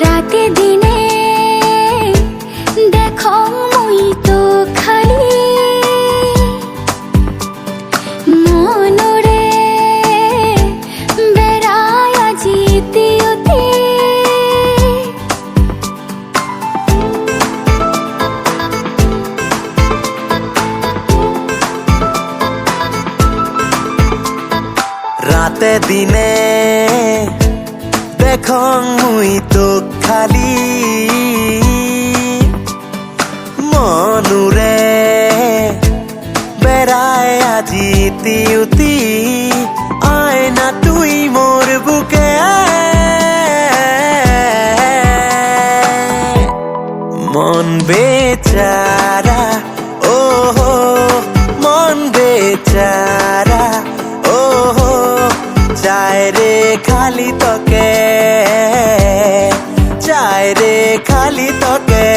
রাতে দিনে দেখো মুই তো খালি মনরে বেড়ায় জিতি উতি রাতে দিনে দেখো মুই তো খালি মনুরে বেড়ায় আজি তিউতি আয় না তুই মোর বুকে মন বেচারা ও মন বেচারা ও চায় রে খালি তোকে চায় রে খালি তোকে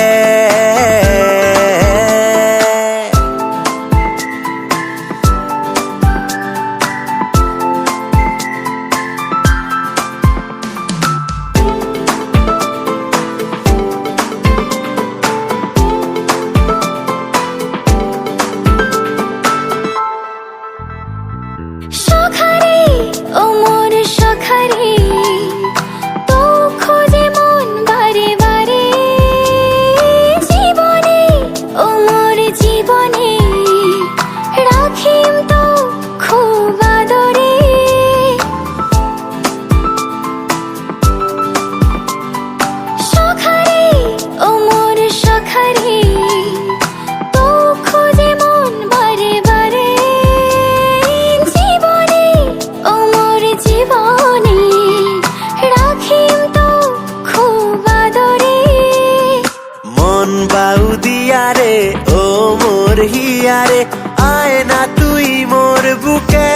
সখারে ও মোর সখারে তো খোঁজে মন বারে বারে জীবনে ও মোর জীবনে রাখিম তো খুব আদরে সখারে ও মোর সখারে তো খোঁজে মন বারে বারে জীবনে ও মোর জীবনে রাখিম তো খুব আদরে মন বাউ দিয়ারে ও মোর হিয়ারে আয় না তুই মোর বুকে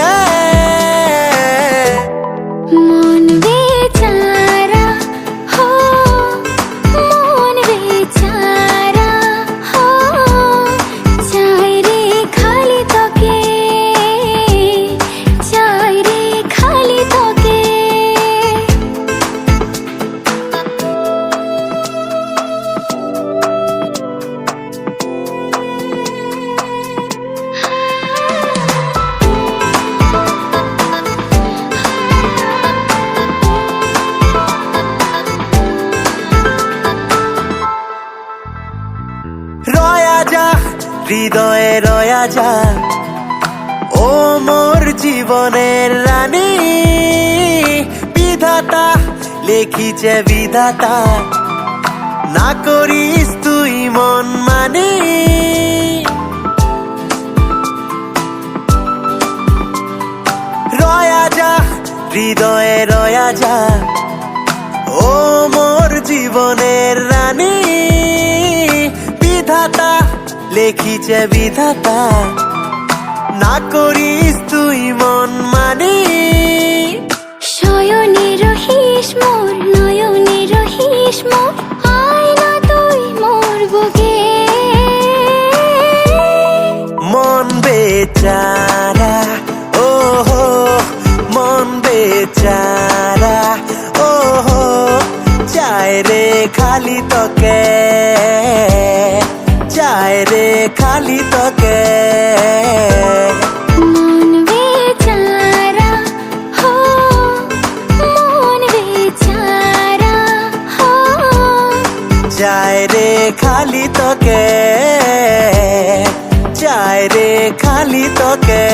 মন বেচারা হো মন বেচারা হো চাই রে খালি তোকে চাই রে খালি তোকে রয়া যা হৃদয়ে রয়া যা ও মোর জীবনের রানী বিধাতা লিখিছে বিধাতা না করিস তুই মন মানি রয়া যা হৃদয়ে রয়া যা ও মোর জীবনের রানী বিধাতা লিখিছে বিধাতা না করিস তুই মন মানি শয়নে রহিস মোর নয়নে রহিস মোর আয় না তুই মোর বুকে মন বেচারা ও মন বেচারা ও চায় রে খালি তোকে চায় রে খালি তোকে মন বেচারা হো মন বেচারা হো চায় রে খালি তোকে চায় রে খালি তোকে